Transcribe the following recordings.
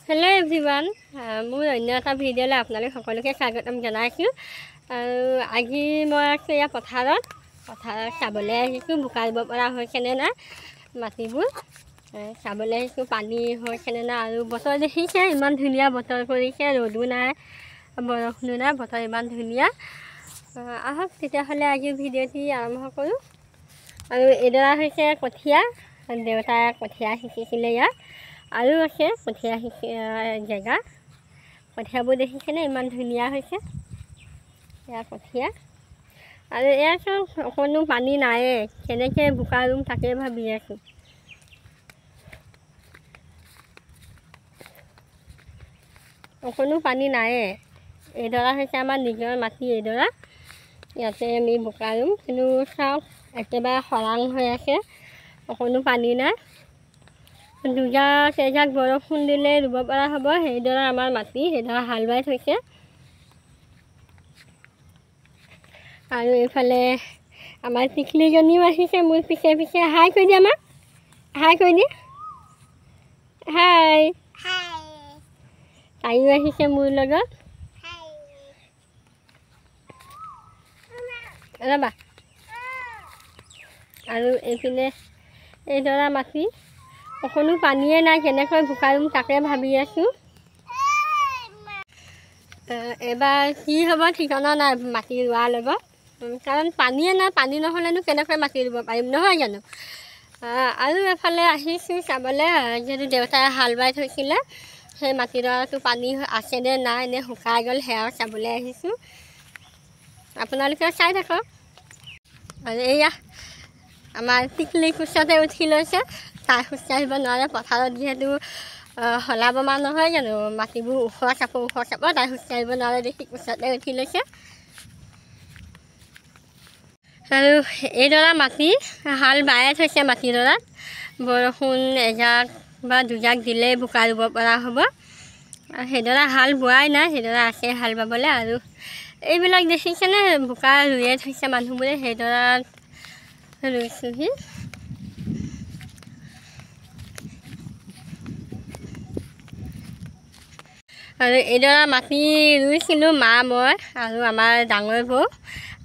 Hello' everyone, মোৰ অন্য এটা ভিডিঅ'লৈ আপোনালোক সকলোকে স্বাগতম জনাইছোঁ। আৰু আজি মই আছোঁ ইয়াৰ পথাৰত চাবলৈ আহিছোঁ বোকা দিব পৰা হৈছেনে নাই মাটিবোৰ চাবলৈ আহিছোঁ, পানী হৈছেনে নাই। আৰু বতৰ দেখিছে ইমান ধুনীয়া বতৰ কৰিছে, ৰ'দো নাই বৰষুণো নাই, বতৰ ইমান ধুনীয়া। আহক তেতিয়াহ'লে আজি ভিডিঅ'টি আৰম্ভ কৰোঁ। আৰু এইডৰা হৈছে কঠীয়া, দেউতাই কঠীয়া শিকিছিলে ইয়াত। আৰু আছে কঠীয়া জেগা, কঠীয়াবোৰ দেখিছেনে ইমান ধুনীয়া হৈছে এয়া কঠীয়া। আৰু এয়া চব অকণো পানী নায়ে, কেনেকৈ বোকা ৰুম তাকে ভাবি আছোঁ। অকণো পানী নায়ে। এইডৰা হৈছে আমাৰ নিজৰ মাটি, এইডৰা ইয়াতে আমি বোকা ৰুম, কিন্তু চাওক একেবাৰে খৰাং হৈ আছে, অকণো পানী নাই। দুজাক এজাক বৰষুণ দিলে ৰুব পৰা হ'ব। সেইদৰে আমাৰ মাটি, সেইদৰে হাল বাই থৈছে। আৰু এইফালে আমাৰ টিকলিজনীও আহিছে মোৰ পিছে পিছে। হাই কৈ দিয়ে, আমাক হাই কৈ দিয়ে, হাই। তাইও আহিছে মোৰ লগত। ৰ'বা। আৰু এইপিনে এইদৰা মাটি, অকণো পানীয়ে নাই, কেনেকৈ বোকা ৰুম তাকে ভাবি আছোঁ। এবাৰ কি হ'ব ঠিকনা নাই মাটি ৰোৱাৰ লগত, কাৰণ পানীয়ে নাই। পানী নহ'লেনো কেনেকৈ মাটি ৰুব পাৰিম, নহয় জানো। আৰু এফালে আহিছোঁ চাবলৈ, যিহেতু দেউতাই হাল বাই থৈছিলে সেই মাটিডৰাটো পানী আছেনে নাই, নে শুকাই গ'ল, সেয়াও চাবলৈ আহিছোঁ। আপোনালোকে চাই থাকক। আৰু এয়া আমাৰ টিকলি কোচতে উঠি লৈছে, তাই খোজকাঢ়িব নোৱাৰে পথাৰত, যিহেতু সলাব মান নহয় জানো, মাটিবোৰ ওখ চাপ তাই খোজকাঢ়িব নোৱাৰে দেখি কোচতে উঠি লৈছে। আৰু এইডৰা মাটি হাল বায়ে থৈছে। মাটিডৰাত বৰষুণ এজাক বা দুজাক দিলেই বোকা ৰুব পৰা হ'ব। সেইডৰা হাল বোৱাই নাই, সেইডৰা আছে হাল বাবলৈ। আৰু এইবিলাক দেখিছেনে বোকা ৰুয়ে থৈছে মানুহবোৰে, সেইডৰাত ৰুইছোঁহি। আৰু এইডৰা মাটি ৰুইছিলোঁ মা, মই আৰু আমাৰ ডাঙৰ বৌ,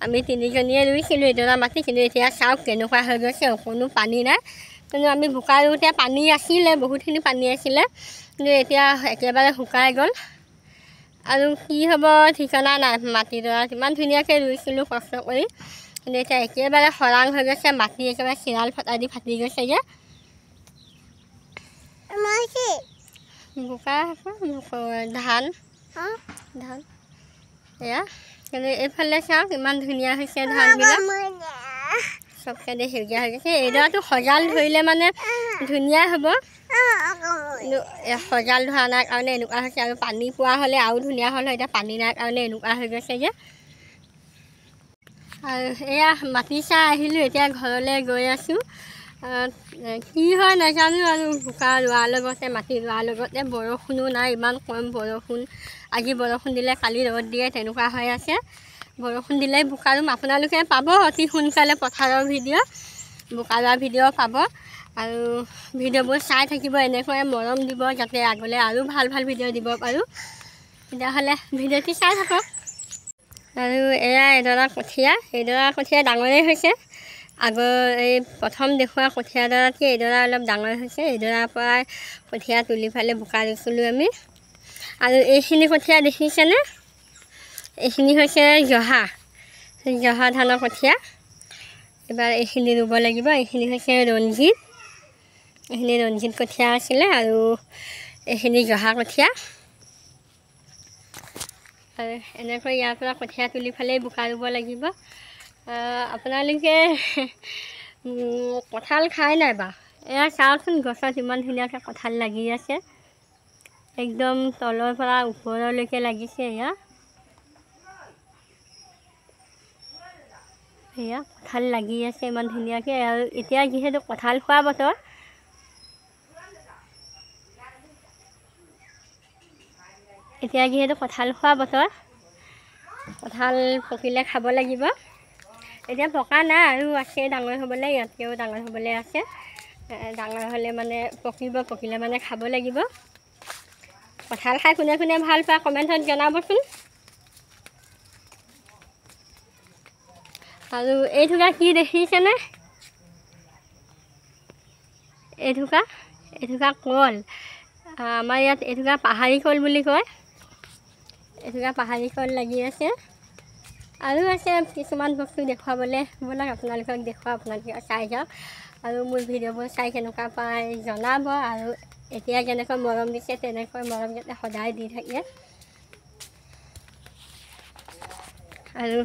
আমি তিনিজনীয়ে ৰুইছিলোঁ এইডৰা মাটি। কিন্তু এতিয়া চাওক কেনেকুৱা হৈ গৈছে, অকণো পানী নাই। কিন্তু আমি বোকা ৰুওঁতে পানী আছিলে, বহুতখিনি পানী আছিলে, কিন্তু এতিয়া একেবাৰে শুকাই গ'ল। আৰু কি হ'ব ঠিকনা নাই। মাটিডৰাত ইমান ধুনীয়াকৈ ৰুইছিলোঁ কষ্ট কৰি, কিন্তু এতিয়া একেবাৰে খৰাং হৈ গৈছে, মাটি একেবাৰে চিৰাল ফটা দি ফাটি গৈছেগৈ। বোকা ধান এয়া, কিন্তু এইফালে চাওক ইমান ধুনীয়া হৈছে ধানবিলাক, চবফালে সেউজীয়া হৈ গৈছে। এইডৰাটো সজাল ধৰিলে মানে ধুনীয়া হ'ব, কিন্তু সজাল ধৰা নাই কাৰণে এনেকুৱা হৈছে। আৰু পানী পোৱা হ'লে আৰু ধুনীয়া হ'ল হয়, এতিয়া পানী নাই কাৰণে এনেকুৱা হৈ গৈছে যে। আৰু এয়া মাটি চাই আহিলোঁ, এতিয়া ঘৰলৈ গৈ আছোঁ। কি হয় নাজানো। আৰু বোকা ৰোৱাৰ লগতে মাটি ৰোৱাৰ লগতে বৰষুণো নাই, ইমান কম বৰষুণ। আজি বৰষুণ দিলে কালি ৰ'দ দিয়ে, তেনেকুৱা হৈ আছে। বৰষুণ দিলেই বোকা ৰুম। আপোনালোকে পাব অতি সোনকালে পথাৰৰ ভিডিঅ', বোকা ৰোৱাৰ ভিডিঅ' পাব। আৰু ভিডিঅ'বোৰ চাই থাকিব, এনেকৈ মৰম দিব, যাতে আগলৈ আৰু ভাল ভাল ভিডিঅ' দিব পাৰোঁ। তেতিয়াহ'লে ভিডিঅ'টি চাই থাকক। আৰু এয়া এডৰা কঠীয়া, এইডৰা কঠীয়া ডাঙৰেই হৈছে। আগৰ এই প্ৰথম দেখুওৱা কঠীয়াডৰাতকৈ এইডৰা অলপ ডাঙৰ হৈছে। এইডৰাৰ পৰাই কঠীয়া তুলি ফালে বোকা দিছিলোঁ আমি। আৰু এইখিনি কঠীয়া দেখিছেনে, এইখিনি হৈছে জহা ধানৰ কঠীয়া। এইবাৰ এইখিনি ৰুব লাগিব। এইখিনি হৈছে ৰঞ্জিত, এইখিনি ৰঞ্জিত কঠীয়া আছিলে। আৰু এইখিনি জহা কঠীয়া। আৰু এনেকৈ ইয়াৰ পৰা কঠীয়া তুলি ফালেই বোকা ৰুব লাগিব। আপোনালোকে কঁঠাল খাই নাই বা? এয়া চাওকচোন, গছত ইমান ধুনীয়াকৈ কঁঠাল লাগি আছে, একদম তলৰ পৰা ওপৰলৈকে লাগিছে। এয়া কঁঠাল লাগি আছে ইমান ধুনীয়াকৈ। আৰু এতিয়া যিহেতু কঁঠাল খোৱা বতৰ, কঁঠাল পকিলে খাব লাগিব। এতিয়া পকা নাই, আৰু আছে ডাঙৰ হ'বলৈ, ইয়াতকৈও ডাঙৰ হ'বলৈ আছে। ডাঙৰ হ'লে মানে পকিলে মানে খাব লাগিব। কঁঠাল খাই কোনে কোনে ভাল পায় কমেণ্টত জনাবচোন। আৰু এইটোকা কি দেখিছেনে? এইটোকা কল। আমাৰ ইয়াত এইটোকা পাহাৰী কল বুলি কয়। এইটোকা পাহাৰী কল লাগি আছে। আৰু আছে কিছুমান বস্তু দেখুৱাবলৈ ব'লক আপোনালোকক দেখুৱাওঁ, আপোনালোকে চাই যাওক। আৰু মোৰ ভিডিঅ'বোৰ চাই কেনেকুৱা পায় জনাব। আৰু এতিয়া যেনেকৈ মৰম দিছে তেনেকৈ মৰম যাতে সদায় দি থাকে। আৰু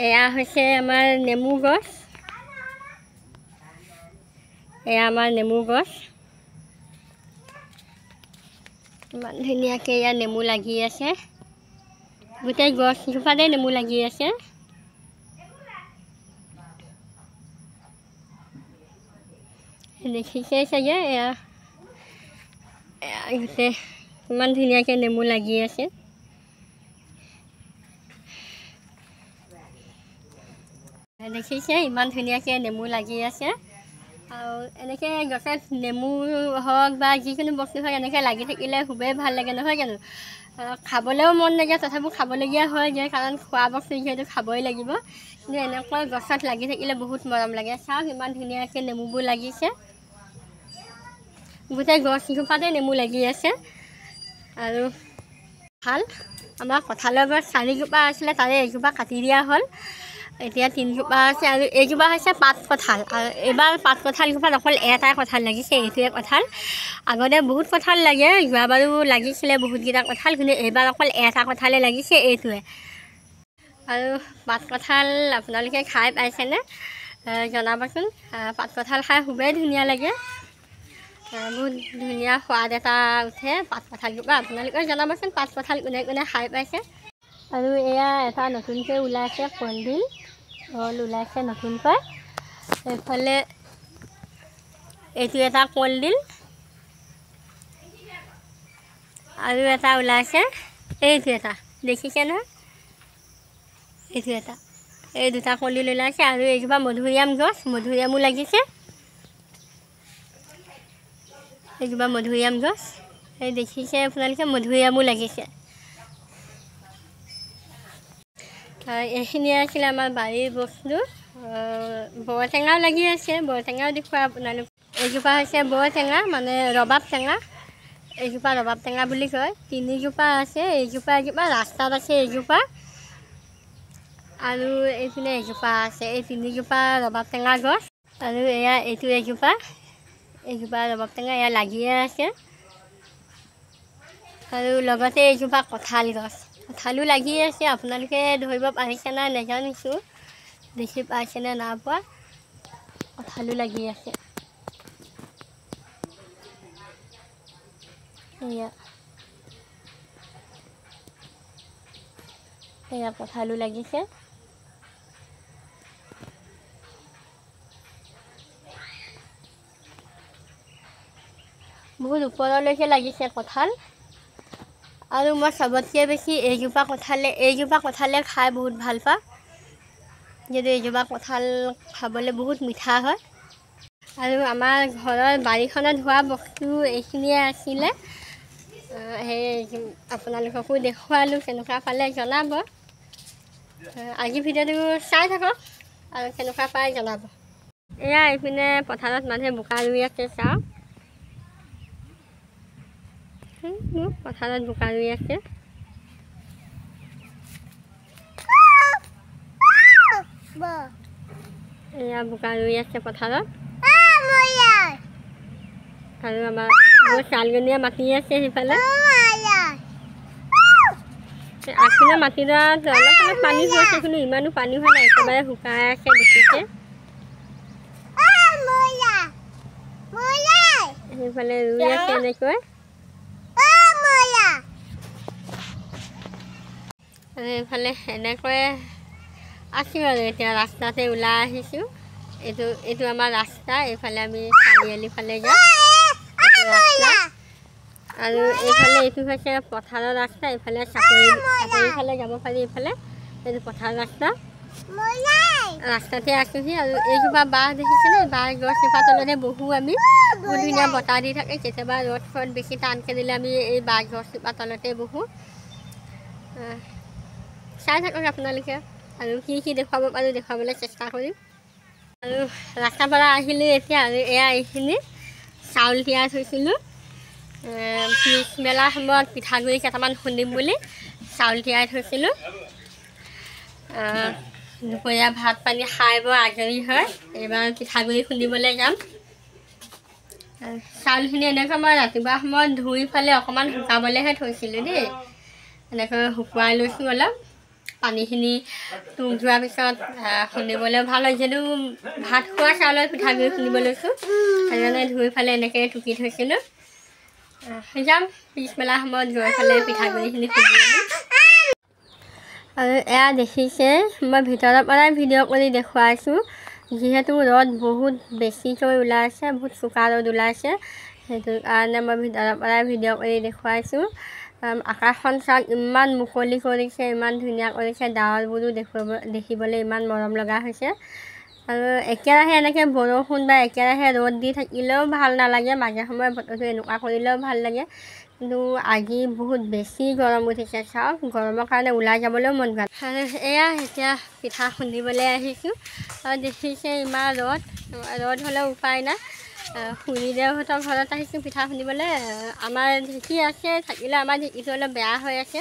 এয়া হৈছে আমাৰ নেমু গছ। এয়া আমাৰ নেমু গছ। ইমান ধুনীয়াকৈ এয়া নেমু লাগি আছে। গোটেই গছজোপাতে নেমু লাগি আছে। দেখিছেই চাগে এয়া গোটেই ইমান ধুনীয়াকৈ নেমু লাগি আছে। দেখিছে ইমান ধুনীয়াকৈ নেমু লাগি আছে। আৰু এনেকৈ গছত নেমু হওক বা যিকোনো বস্তু হওক এনেকৈ লাগি থাকিলে খুবেই ভাল লাগে নহয় জানো? খাবলৈও মন নাযায়, তথাপিও খাবলগীয়া হয় যে, কাৰণ খোৱা বস্তু যিহেতু খাবই লাগিব। কিন্তু এনেকৈ গছত লাগি থাকিলে বহুত মৰম লাগে। চাওক ইমান ধুনীয়াকৈ নেমুবোৰ লাগিছে। গোটেই গছজোপাতে নেমু লাগি আছে। আৰু ভাল আমাৰ কঁঠালৰ গছ 4জোপা আছিলে, তাৰে এজোপা কাটি দিয়া হ'ল। এতিয়া 3জোপা আছে। আৰু এইজোপা হৈছে পাত কঁঠাল। আৰু এইবাৰ পাত কঁঠালজোপাত অকল এটাই কঁঠাল লাগিছে, এইটোৱে কঁঠাল। আগতে বহুত কঁঠাল লাগে, যোৱাবাৰো লাগিছিলে বহুতকেইটা কঁঠাল, কিন্তু এইবাৰ অকল এটা কঁঠালে লাগিছে, এইটোৱে। আৰু পাত কঁঠাল আপোনালোকে খাই পাইছেনে জনাবচোন। পাত কঁঠাল খাই খুবেই ধুনীয়া লাগে। বহুত ধুনীয়া সোৱাদ এটা উঠে পাত কঁঠালজোপা। আপোনালোকে জনাবচোন পাত কঁঠাল কোনে কোনে খাই পাইছে। আৰু এয়া এটা নতুনকৈ ওলাইছে কলডিল। কল ওলাইছে নতুনকৈ। এইফালে এইটো এটা কলডিল। আৰু এটা ওলাইছে এইটো এটা, দেখিছে নহয়? এইটো এটা। এই দুটা কলডিল ওলাইছে। আৰু এইজোপা মধুৰিআম গছ, মধুৰিআমো লাগিছে। এইজোপা মধুৰিআম গছ। এই দেখিছে আপোনালোকে মধুৰিআমো লাগিছে। এইখিনিয়ে আছিলে আমাৰ বাৰীৰ বস্তু। বৰটেঙাও লাগি আছে, বৰটেঙাও দেখুৱাই আপোনালোক। এইজোপা হৈছে বৰটেঙা, মানে ৰবাব টেঙা। এইজোপা ৰবাব টেঙা বুলি কয়। 3জোপা আছে। এজোপা ৰাস্তাত আছে এজোপা। আৰু এইপিনে এজোপা আছে। এই 3জোপা ৰবাব টেঙা গছ। আৰু এয়া এইটো এজোপা ৰবাব টেঙা এয়া লাগিয়ে আছে। আৰু লগতে এইজোপা কঁঠাল গছ, কঁঠালো লাগি আছে। আপোনালোকে ধৰিব পাৰিছে নাই নাজানিছোঁ, দেখি পাইছেনে নাই পোৱা। কঁঠালো লাগি আছে। এয়া কঁঠালো লাগিছে। বহুত ওপৰলৈকে লাগিছে কঁঠাল। আৰু মই চবতকৈ বেছি এইজোপা কঁঠালে খাই বহুত ভাল পাওঁ। যিহেতু এইজোপা কঁঠাল খাবলৈ বহুত মিঠা হয়। আৰু আমাৰ ঘৰৰ বাৰীখনত হোৱা বস্তু এইখিনিয়ে আছিলে। সেই আপোনালোককো দেখুৱালোঁ, কেনেকুৱা পালে জনাব। আজি ভিডিঅ'টো চাই থাকক আৰু কেনেকুৱা পায় জনাব। এয়া এইপিনে পথাৰত মানুহে বোকা ৰুই আছে, চাওক। পথাৰত বোকা ৰুই আছে। এয়া বোকা ৰুই আছে পথাৰত। আৰু আমাৰ মোৰ ছোৱালীজনীয়ে মাতি আছে সিফালে। আগপিনে মাটিডৰাত অলপ অলপ পানী হৈছে, কিন্তু ইমানো পানী হোৱা নাই, একেবাৰে শুকাই আছে দেখিছে। সেইফালে ৰুই আছে এনেকৈ। আৰু এইফালে এনেকৈ আছোঁ আৰু এতিয়া ৰাস্তাতে ওলাই আহিছোঁ। এইটো আমাৰ ৰাস্তা। এইফালে আমি চাৰিআলি ফালে যাওঁ, এইটো ৰাস্তা। আৰু এইফালে এইটো হৈছে পথাৰৰ ৰাস্তা। এইফালে চাপৰি ফালে যাব পাৰি। এইফালে এইটো পথাৰৰ ৰাস্তা। ৰাস্তাতে আছোহি আৰু এইজোপা বাঁহ দেখিছেনে বাঁহ গছজোপা তলতে বহো আমি বহুত ধুনীয়া বতাহ দি থাকে কেতিয়াবা ৰ'দ ফদ বেছি টানকৈ দিলে আমি এই বাঁহ গছজোপা তলতে বহো চাই থাকক আপোনালোকে আৰু কি দেখুৱাব পাৰোঁ দেখুৱাবলৈ চেষ্টা কৰিম আৰু ৰাস্তাৰ পৰা আহিলোঁ এতিয়া আৰু এয়া এইখিনি চাউল তিয়াই থৈছিলোঁ পিছবেলা সময়ত পিঠাগুড়ি কেইটামান খুন্দিম বুলি চাউল তিয়াই থৈছিলোঁ দুপৰীয়া ভাত পানী খাই বৈ আজৰি হয় এইবাৰ পিঠাগুড়ি খুন্দিবলৈ যাম চাউলখিনি এনেকৈ মই ৰাতিপুৱা সময়ত ধুই ফালে অকণমান শুকাবলৈহে থৈছিলোঁ দেই এনেকৈ শুকুৱাই লৈছোঁ অলপ পানীখিনি টুক যোৱাৰ পিছত খুন্দিবলৈ ভাল হয় যিহেতু ভাত খোৱা চাউলৰ পিঠাগুড়ি খুন্দিব লৈছোঁ সেইকাৰণে ধুই ফালে এনেকৈ টুকি থৈছিলোঁ যাম পিছবেলা সময়ত গৈ ফালে পিঠাগুড়িখিনি খুন্দি আনিম আৰু এয়া দেখিছে মই ভিতৰৰ পৰাই ভিডিঅ' কৰি দেখুৱাইছোঁ যিহেতু ৰ'দ বহুত বেছিকৈ ওলাইছে বহুত চোকা ৰ'দ ওলাইছে সেইটো কাৰণে মই ভিতৰৰ পৰাই ভিডিঅ' কৰি দেখুৱাইছোঁ আকাশখন চাওক ইমান মুকলি কৰিছে ইমান ধুনীয়া কৰিছে ডাৱৰবোৰো দেখিবলৈ ইমান মৰম লগা হৈছে আৰু একেৰাহে এনেকৈ বৰষুণ বা একেৰাহে ৰ'দ দি থাকিলেও ভাল নালাগে মাজে সময়ে বতৰটো এনেকুৱা কৰিলেও ভাল লাগে কিন্তু আজি বহুত বেছি গৰম উঠিছে চাওক গৰমৰ কাৰণে ওলাই যাবলৈও মন যোৱা আৰু এয়া এতিয়া পিঠা খুন্দিবলৈ আহিছোঁ আৰু দেখিছে ইমান ৰ'দ হ'লেও উপায় নাই খুৰীদেউহঁতৰ ঘৰত আহিছোঁ পিঠা খুন্দিবলৈ আমাৰ ঢেঁকী আছে থাকিলে আমাৰ ঢেঁকীটো অলপ বেয়া হৈ আছে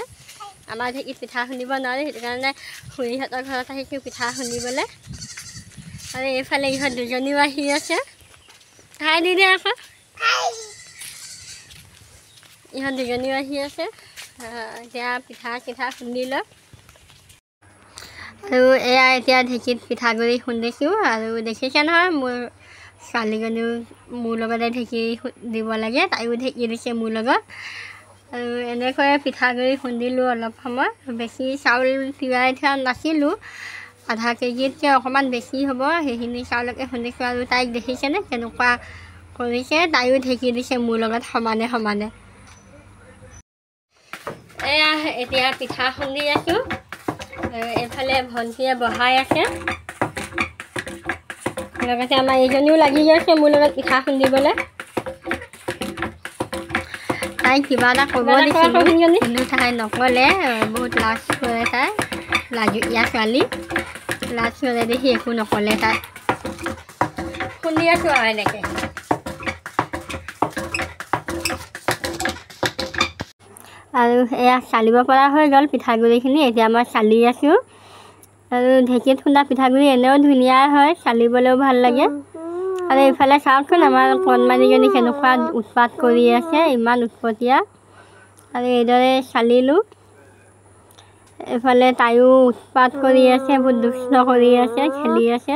আমাৰ ঢেঁকীত পিঠা খুন্দিব নোৱাৰে সেইটো কাৰণে খুৰীহঁতৰ ঘৰত আহিছোঁ পিঠা খুন্দিবলৈ আৰু এইফালে ইহঁত দুজনীও আহি আছে খাই দি দিয়ে আকৌ ইহঁত দুজনীও আহি আছে এতিয়া পিঠা চিঠা খুন্দি লওক আৰু এয়া এতিয়া ঢেঁকীত পিঠাগুড়ি খুন্দিছোঁ আৰু দেখিছে নহয় মোৰ ছোৱালীজনীও মোৰ লগতে ঢেঁকী দিব লাগে তাইও ঢেঁকী দিছে মোৰ লগত আৰু এনেকৈয়ে পিঠাগুড়ি খুন্দিলোঁ অলপ সময় বেছি চাউল তিয়াই থোৱা নাছিলোঁ আধা কেজিতকৈ অকণমান বেছি হ'ব সেইখিনি চাউলকে খুন্দিছোঁ আৰু তাইক দেখিছেনে কেনেকুৱা কৰিছে তাইও ঢেঁকী দিছে মোৰ লগত সমানে সমানে এয়া এতিয়া পিঠা খুন্দি আছোঁ এইফালে ভণ্টীয়ে বহাই আছে লগতে আমাৰ এইজনীও লাগি গৈছে মোৰ লগত পিঠা খুন্দিবলৈ তাই কিবা এটা ক'ব দিছিলোঁ কিন্তু তাই নক'লে বহুত লাজ কৰে তাই লাজুকীয়া ছোৱালী লাজ কৰে দেখি একো নক'লে তাই খুন্দি আছোঁ আৰু এনেকৈ আৰু এয়া চালিব পৰা হৈ গ'ল পিঠাগুড়িখিনি এতিয়া মই চালি আছোঁ আৰু ঢেঁকীত খুন্দা পিঠাগুড়ি এনেও ধুনীয়া হয় চালিবলৈও ভাল লাগে আৰু এইফালে চাওকচোন আমাৰ কণমানিজনী কেনেকুৱা উৎপাত কৰি আছে ইমান উৎপতীয়া আৰু এইদৰে চালিলোঁ এইফালে তাইও উৎপাত কৰি আছে বহুত দুষ্ট কৰি আছে খেলি আছে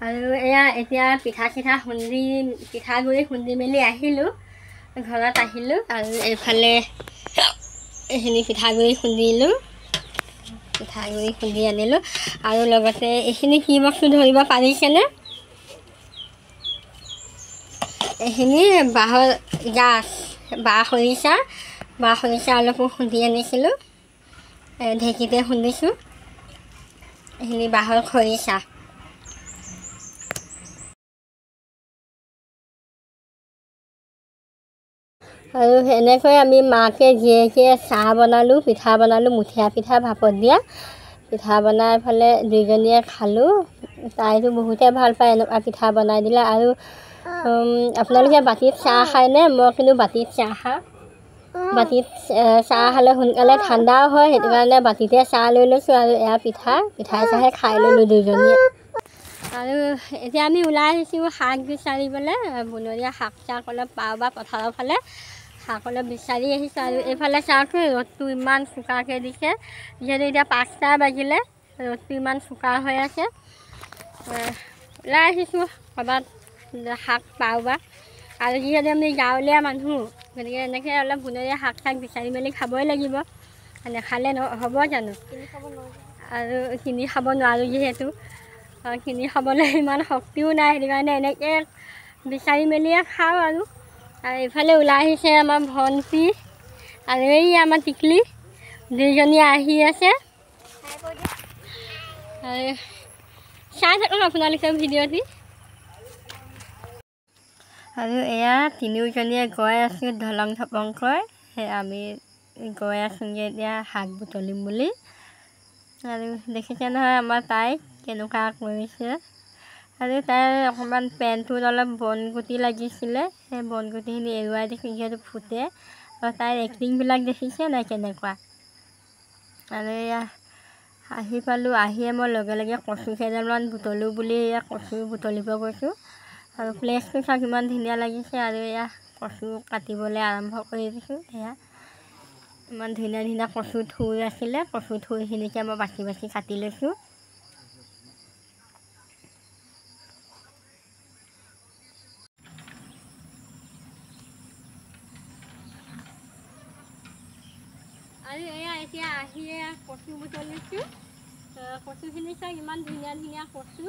আৰু এয়া এতিয়া পিঠা চিঠা খুন্দি পিঠাগুড়ি খুন্দি মেলি আহিলোঁ ঘৰত আহিলোঁ আৰু এইফালে এইখিনি পিঠাগুড়ি খুন্দিলোঁ পিঠাগুড়ি খুন্দি আনিলোঁ আৰু লগতে এইখিনি কি বস্তু ধৰিব পাৰিছেনে এইখিনি বাঁহৰ গাজ বাঁহ খৰিচা অলপো খুন্দি আনিছিলোঁ ঢেঁকীতে খুন্দিছোঁ এইখিনি বাঁহৰ খৰিচা আৰু এনেকৈ আমি মাকে জীয়েকে চাহ বনালোঁ পিঠা বনালোঁ মুঠীয়া পিঠা ভাপত দিয়া পিঠা বনাই ফালে দুইজনীয়ে খালোঁ তাইতো বহুতে ভাল পায় এনেকুৱা পিঠা বনাই দিলে আৰু আপোনালোকে বাতিত চাহ খায়নে মই কিন্তু বাতিত চাহ খাওঁ বাতিত চাহ খালে সোনকালে ঠাণ্ডাও হয় সেইটো কাৰণে বাতিতে চাহ লৈ লৈছোঁ আৰু এয়া পিঠাই চাহে খাই ল'লোঁ দুইজনীয়ে আৰু এতিয়া আমি ওলাই আহিছোঁ শাক বিচাৰিবলৈ বনৰীয়া শাক চাক অলপ পাওঁ বা পথাৰৰ ফালে শাক অলপ বিচাৰি আহিছোঁ আৰু এইফালে চাওকচোন ৰ'দটো ইমান চোকাকৈ দিছে যিহেতু এতিয়া 5টা বাজিলে ৰ'দটো ইমান চোকা হৈ আছে ওলাই আহিছোঁ ক'ৰবাত শাক পাওঁ বা আৰু যিহেতু আমি গাঁৱলীয়া মানুহ গতিকে এনেকৈ অলপ বনৰীয়া শাক চাক বিচাৰি মেলি খাবই লাগিব নেখালে হ'ব জানো আৰু কিনি খাব নোৱাৰোঁ যিহেতু কিনি খাবলৈ ইমান শক্তিও নাই সেইটো কাৰণে এনেকৈ বিচাৰি মেলিয়ে খাওঁ আৰু এইফালে ওলাই আহিছে আমাৰ ভণ্টি আৰু এই আমাৰ টিকলি দুইজনী আহি আছে চাই থাকক আপোনালোকে ভিডিঅ'টি। আৰু এয়া তিনিওজনীয়ে গৈ আছোঁ ধলং ধপংকৈ। আমি গৈ আছোঁগৈ এতিয়া শাক বুটলিম বুলি। আৰু দেখিছে নহয় আমাৰ তাই কেনেকুৱা কৰিছে। আৰু তাই অকণমান পেণ্টটোত অলপ বনগুটি লাগিছিলে, সেই বনগুটিখিনি এৰুৱাই দেখি যিহেতু ফুটে। আৰু তাইৰ এক্টিংবিলাক দেখিছে নাই কেনেকুৱা। আৰু এয়া আহি পালোঁ, আহিয়ে মই লগে লগে কচু কেইডালমান বুটলোঁ বুলি এয়া কচু বুটলিব গৈছোঁ। আৰু প্লেচটো চাওক ইমান ধুনীয়া লাগিছে। আৰু এয়া কচু কাটিবলৈ আৰম্ভ কৰি দিছোঁ। এয়া ইমান ধুনীয়া ধুনীয়া কচু থুৰ আছিলে, কচু থুৰখিনিকে মই বাছি বাছি কাটি লৈছোঁ। আৰু এয়া এতিয়া আহিয়ে কচু বুটলিছোঁ। কচুখিনি চাওক ইমান ধুনীয়া ধুনীয়া কচু।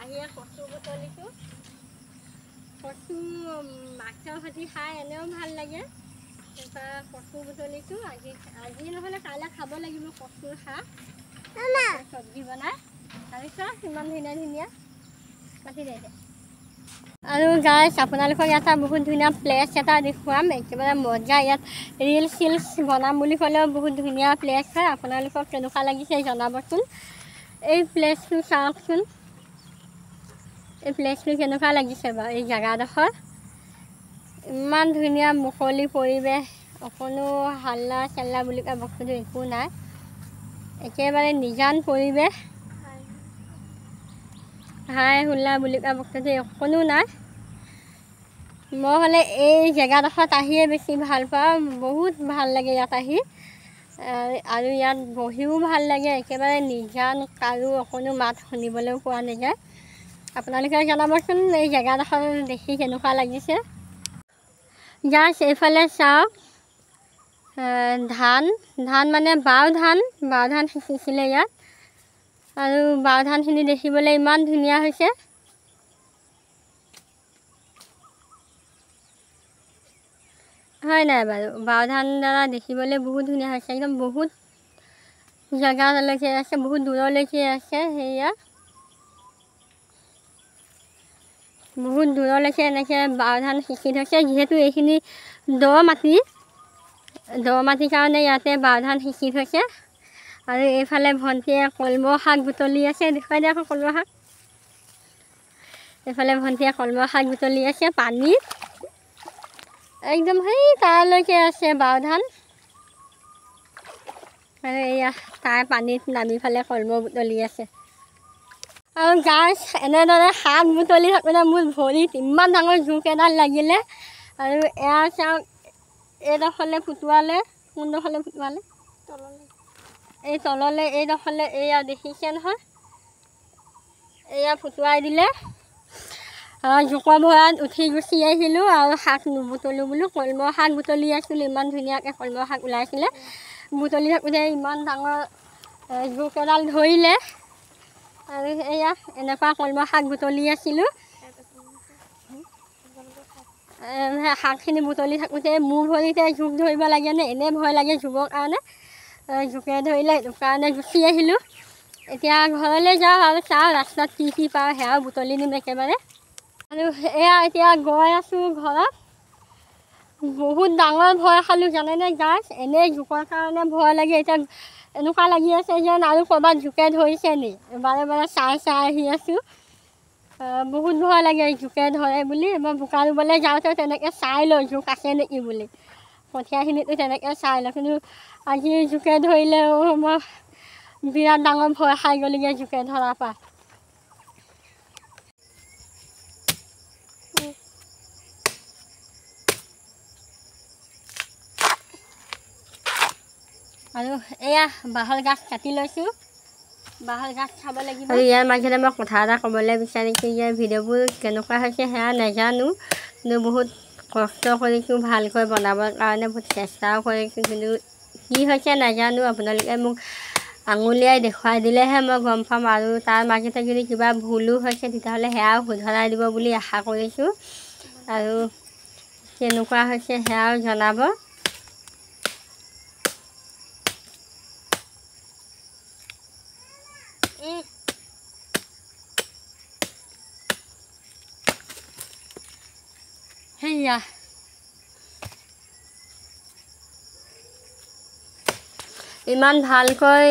আহিয়ে কচু বুটলিছোঁ। কচু মাছৰ সৈতে খাই এনেও ভাল লাগে। তাৰপৰা কচু বুটলিছোঁ। আজি নহ'লে কাইলৈ খাব লাগিব কচুৰ শাক চব্জি বনাই। তাৰপিছত ইমান ধুনীয়া ধুনীয়া কাটি দে। আৰু গাইছ আপোনালোকক এটা বহুত ধুনীয়া প্লেচ এটা দেখুৱাম। একেবাৰে মজা। ইয়াত ৰিলচ চিলচ বনাম বুলি ক'লেও বহুত ধুনীয়া প্লেচ হয়। আপোনালোকক কেনেকুৱা লাগিছে জনাবচোন। এই প্লেচটো চাওকচোন, এই প্লেচটো কেনেকুৱা লাগিছে বাৰু। এই জেগাডোখৰ ইমান ধুনীয়া মুকলি পৰিৱেশ, অকণো হাল্লা চাল্লা বুলি কোৱা বস্তুটো একো নাই। একেবাৰে নিজান পৰিৱেশ, হাই হুল্লা বুলি কোৱা বস্তুটো অকণো নাই। মই হ'লে এই জেগাডোখৰত আহিয়ে বেছি ভাল পাওঁ। বহুত ভাল লাগে ইয়াত আহি। আৰু ইয়াত বহিও ভাল লাগে। একেবাৰে নিজান, কাৰো অকণো মাত শুনিবলৈও পোৱা নাযায়। আপোনালোকে জনাবচোন এই জেগাডোখৰ দেখি কেনেকুৱা লাগিছে। জাষ্ট এইফালে চাওক, ধান মানে বাও ধান সিঁচিছিলে ইয়াত। আৰু বাও ধানখিনি দেখিবলৈ ইমান ধুনীয়া হৈছে। হয় নাই বাৰু। বাও ধান দ্বাৰা দেখিবলৈ বহুত ধুনীয়া হৈছে। একদম বহুত জেগালৈকে আছে, বহুত দূৰলৈকে আছে। সেয়া বহুত দূৰলৈকে এনেকৈ বাও ধান সিঁচি থৈছে। যিহেতু এইখিনি দ মাটিৰ কাৰণে ইয়াতে বাও ধান সিঁচি থৈছে। আৰু এইফালে ভণ্টিয়ে কলমৌ শাক বুটলি আছে। দেখুৱাই দিয়া আকৌ কলমৌ শাক। এইফালে ভণ্টিয়ে কলমৌ শাক বুটলি আছে পানীত। একদম সেই তালৈকে আছে বাও ধান। আৰু এয়া তাই পানীত নামি ফালে কলমৌ বুটলি আছে। আৰু গাছ এনেদৰে শাক বুটলি থাকোঁতে মোৰ ভৰিত ইমান ডাঙৰ জোক এডাল লাগিলে। আৰু এয়া চাওক, এইডোখৰলৈ ফুটোৱালে, কোনডোখৰলৈ ফুটোৱালে, এই তললৈ এইডোখৰলৈ এয়া দেখিছে নহয়, এয়া ফুটুৱাই দিলে। জোকৰ ভৰাত উঠি গুচি আহিলোঁ আৰু শাক নুবুটলোঁ বোলো। কলমৌ শাক বুটলি আছিলোঁ, ইমান ধুনীয়াকৈ কলমৌ শাক ওলাইছিলে। বুটলি থাকোঁতে ইমান ডাঙৰ জোক এডাল ধৰিলে। আৰু এয়া এনেকুৱা কলমৌ শাক বুটলি আছিলোঁ। শাকখিনি বুটলি থাকোঁতে মোৰ ভৰিতে জোক ধৰিব লাগেনে, এনেই ভয় লাগে জোকৰ কাৰণে। জোকে ধৰিলে, সেইটো কাৰণে গুচি আহিলোঁ। এতিয়া ঘৰলৈ যাওঁ আৰু চাওঁ ৰাস্তাত কি পাওঁ, সেয়াও বুটলি নিম একেবাৰে। আৰু এয়া এতিয়া গৈ আছোঁ ঘৰত। বহুত ডাঙৰ ভয় খালোঁ জানেনে গাছ। এনেই জোকৰ কাৰণে ভয় লাগে। এতিয়া এনেকুৱা লাগি আছে যেন আৰু ক'ৰবাত জোকে ধৰিছে নি। বাৰে বাৰে চাই আহি আছোঁ। বহুত ভয় লাগে জোকে ধৰে বুলি। মই বোকা ৰুবলৈ যাওঁতে তেনেকৈ চাই লওঁ জোক আছে নেকি বুলি। কঠীয়াখিনিতো তেনেকৈ চাই লওঁ। কিন্তু আজি জোকে ধৰিলে মই বিৰাট ডাঙৰ ভয় খাই গ'লোগৈ জোকে ধৰাৰ পৰা। আৰু এয়া বাঁহৰ গাছ কাটি লৈছোঁ। বাঁহৰ গাছ খাব লাগিব। আৰু ইয়াৰ মাজতে মই কথা এটা ক'বলৈ বিচাৰিছোঁ যে ভিডিঅ'বোৰ কেনেকুৱা হৈছে সেয়া নাজানো। কিন্তু বহুত কষ্ট কৰিছোঁ ভালকৈ বনাবৰ কাৰণে, বহুত চেষ্টাও কৰিছোঁ। কিন্তু কি হৈছে নাজানো। আপোনালোকে মোক আঙুলিয়াই দেখুৱাই দিলেহে মই গম পাম। আৰু তাৰ মাজতে যদি কিবা ভুলো হৈছে তেতিয়াহ'লে সেয়াও শুধৰাই দিব বুলি আশা কৰিছোঁ। আৰু কেনেকুৱা হৈছে সেয়াও জনাব। এয়া ইমান ভালকৈ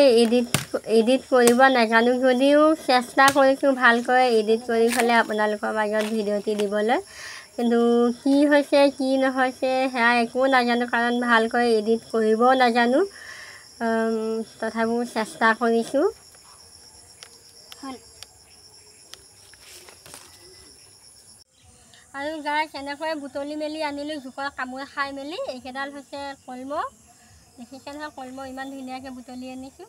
এডিট কৰিব নাজানো যদিও চেষ্টা কৰিছোঁ ভালকৈ এডিট কৰি পেলাই আপোনালোকৰ মাজত ভিডিঅ'টি দিবলৈ কিন্তু কি হৈছে কি নহৈছে সেয়া একো নাজানো কাৰণ ভালকৈ এডিট কৰিবও নাজানো তথাপিও চেষ্টা কৰিছোঁ আৰু গাইছ এনেকৈ বুটলি মেলি আনিলোঁ জোকৰ কামোৰ খাই মেলি এইকেইডাল হৈছে কলমৌ দেখিছে নহয় কলমৌ ইমান ধুনীয়াকৈ বুটলি আনিছোঁ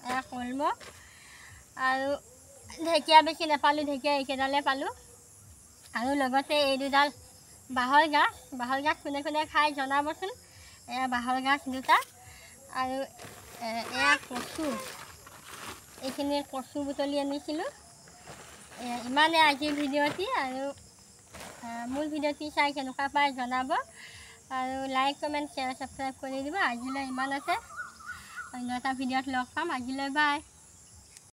এয়া কলমৌ আৰু ঢেকীয়া বেছি নাপালোঁ ঢেকীয়া এইকেইডালে পালোঁ আৰু লগতে এই দুডাল বাঁহৰ গাজ কোনে কোনে খাই জনাবচোন এয়া বাঁহৰ গাজ দুটা আৰু এয়া কচু এইখিনি কচু বুটলি আনিছিলোঁ ইমানে আজিৰ ভিডিঅ'টি আৰু মোৰ ভিডিঅ'টি চাই কেনেকুৱা পায় জনাব আৰু লাইক কমেণ্ট শ্বেয়াৰ ছাবস্ক্ৰাইব কৰি দিব আজিলৈ ইমানতে অন্য এটা ভিডিঅ'ত লগ পাম আজিলৈ বাই